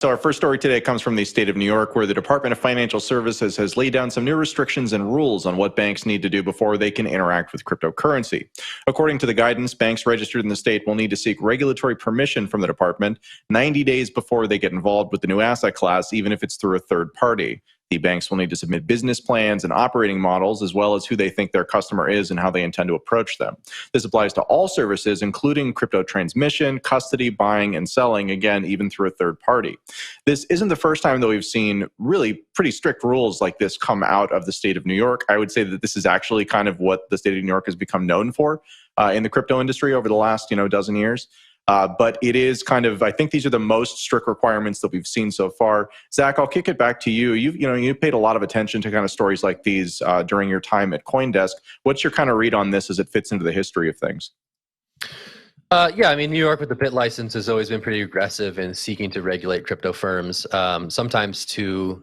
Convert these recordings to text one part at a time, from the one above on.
So our first story today comes from the state of New York, where the Department of Financial Services has laid down some new restrictions and rules on what banks need to do before they can interact with cryptocurrency. According to the guidance, banks registered in the state will need to seek regulatory permission from the department 90 days before they get involved with the new asset class, even if it's through a third party. The banks will need to submit business plans and operating models, as well as who they think their customer is and how they intend to approach them. This applies to all services, including crypto transmission, custody, buying, and selling, again, even through a third party. This isn't the first time that we've seen really pretty strict rules like this come out of the state of New York. I would say that this is actually kind of what the state of New York has become known for in the crypto industry over the last, dozen years. But it is kind of, I think these are the most strict requirements that we've seen so far. Zach, I'll kick it back to you. You paid a lot of attention to kind of stories like these during your time at CoinDesk. What's your kind of read on this as it fits into the history of things? New York with the BIT license has always been pretty aggressive in seeking to regulate crypto firms, sometimes to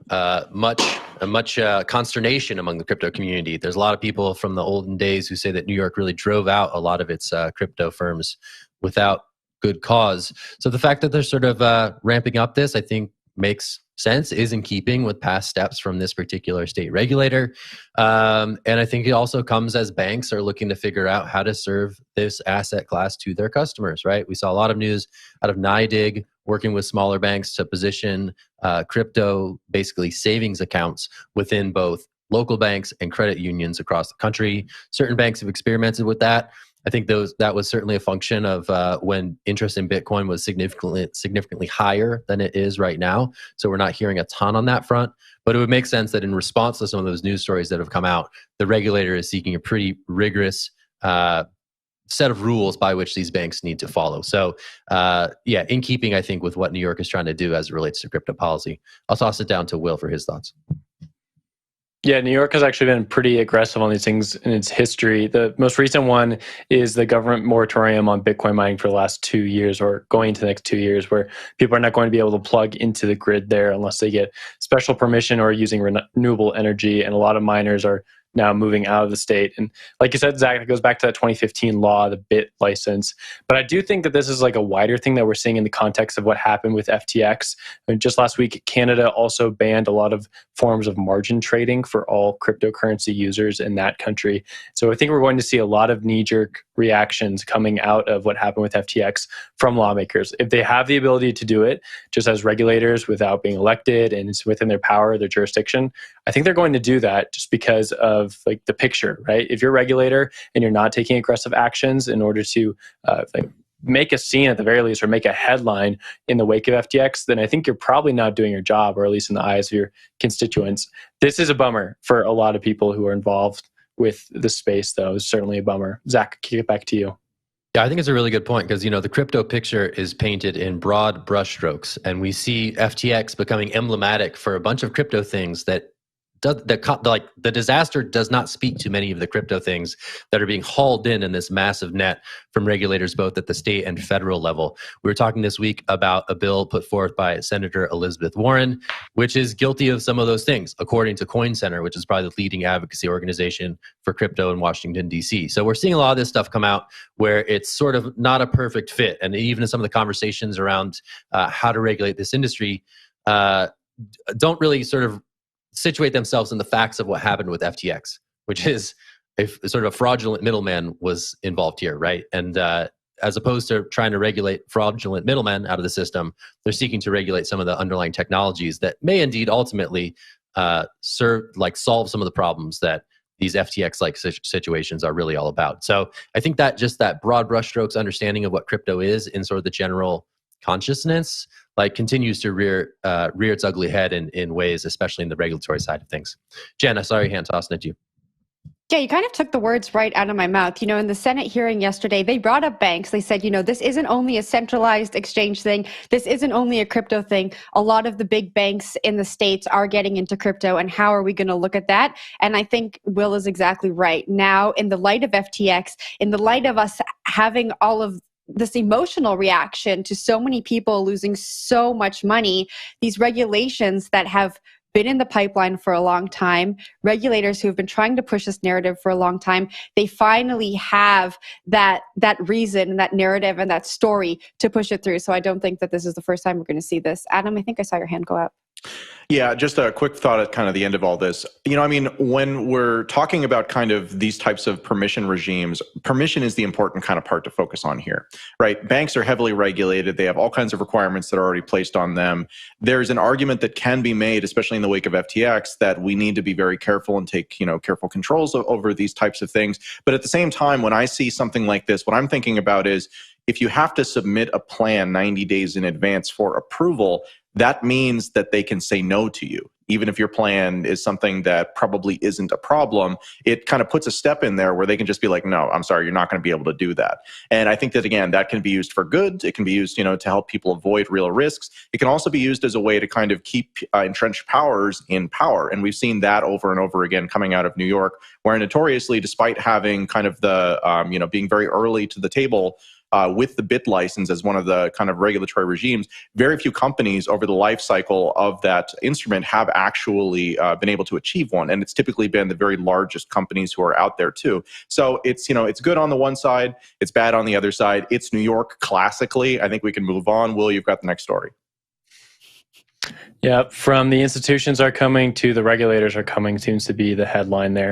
much consternation among the crypto community. There's a lot of people from the olden days who say that New York really drove out a lot of its crypto firms without good cause. So the fact that they're sort of ramping up this, I think, makes sense, is in keeping with past steps from this particular state regulator. And I think it also comes as banks are looking to figure out how to serve this asset class to their customers, right? We saw a lot of news out of NYDIG working with smaller banks to position crypto, basically savings accounts within both local banks and credit unions across the country. Certain banks have experimented with that. I think that was certainly a function of when interest in Bitcoin was significantly higher than it is right now. So we're not hearing a ton on that front. But it would make sense that in response to some of those news stories that have come out, the regulator is seeking a pretty rigorous set of rules by which these banks need to follow. So in keeping, I think, with what New York is trying to do as it relates to crypto policy. I'll toss it down to Will for his thoughts. Yeah, New York has actually been pretty aggressive on these things in its history. The most recent one is the government moratorium on Bitcoin mining for the last 2 years, or going into the next 2 years, where people are not going to be able to plug into the grid there unless they get special permission or using renewable energy. And a lot of miners are now moving out of the state. And like you said, Zach, it goes back to that 2015 law, the BIT license. But I do think that this is like a wider thing that we're seeing in the context of what happened with FTX. And just last week, Canada also banned a lot of forms of margin trading for all cryptocurrency users in that country. So I think we're going to see a lot of knee-jerk reactions coming out of what happened with FTX from lawmakers. If they have the ability to do it just as regulators without being elected and it's within their power, their jurisdiction, I think they're going to do that just because of like the picture, right? If you're a regulator and you're not taking aggressive actions in order to make a scene at the very least or make a headline in the wake of FTX, then I think you're probably not doing your job, or at least in the eyes of your constituents. This is a bummer for a lot of people who are involved with the space, though. It's certainly a bummer. Zach, kick it back to you. Yeah, I think it's a really good point because, the crypto picture is painted in broad brushstrokes, and we see FTX becoming emblematic for a bunch of crypto things that the disaster does not speak to many of the crypto things that are being hauled in this massive net from regulators both at the state and federal level. We were talking this week about a bill put forth by Senator Elizabeth Warren, which is guilty of some of those things, according to Coin Center, which is probably the leading advocacy organization for crypto in Washington, D.C. So we're seeing a lot of this stuff come out where it's sort of not a perfect fit. And even in some of the conversations around how to regulate this industry don't really sort of situate themselves in the facts of what happened with FTX, which is a sort of a fraudulent middleman was involved here, right? And as opposed to trying to regulate fraudulent middlemen out of the system, they're seeking to regulate some of the underlying technologies that may indeed ultimately solve some of the problems that these FTX-like situations are really all about. So I think that just that broad brushstrokes understanding of what crypto is in sort of the general consciousness continues to rear its ugly head in ways, especially in the regulatory side of things. Jen, I saw your hand tossing at you. Yeah, you kind of took the words right out of my mouth. In the Senate hearing yesterday, they brought up banks. They said, this isn't only a centralized exchange thing. This isn't only a crypto thing. A lot of the big banks in the States are getting into crypto, and how are we going to look at that? And I think Will is exactly right. Now, in the light of FTX, in the light of us having all of this emotional reaction to so many people losing so much money, these regulations that have been in the pipeline for a long time. Regulators who have been trying to push this narrative for a long time, they finally have that reason and that narrative and that story to push it through. So I don't think that this is the first time we're going to see this. Adam, I think I saw your hand go up. Yeah, just a quick thought at kind of the end of all this. When we're talking about kind of these types of permission regimes, permission is the important kind of part to focus on here, right? Banks are heavily regulated. They have all kinds of requirements that are already placed on them. There's an argument that can be made, especially in the wake of FTX, that we need to be very careful and take, careful controls over these types of things. But at the same time, when I see something like this, what I'm thinking about is if you have to submit a plan 90 days in advance for approval, that means that they can say no to you. Even if your plan is something that probably isn't a problem, it kind of puts a step in there where they can just be like, no, I'm sorry, you're not going to be able to do that. And I think that, again, that can be used for good. It can be used, to help people avoid real risks. It can also be used as a way to kind of keep entrenched powers in power. And we've seen that over and over again coming out of New York, where notoriously, despite having kind of the, being very early to the table, with the BIT license as one of the kind of regulatory regimes, very few companies over the life cycle of that instrument have actually been able to achieve one. And it's typically been the very largest companies who are out there too. So it's, it's good on the one side, it's bad on the other side. It's New York classically. I think we can move on. Will, you've got the next story. Yeah, from the institutions are coming to the regulators are coming seems to be the headline there.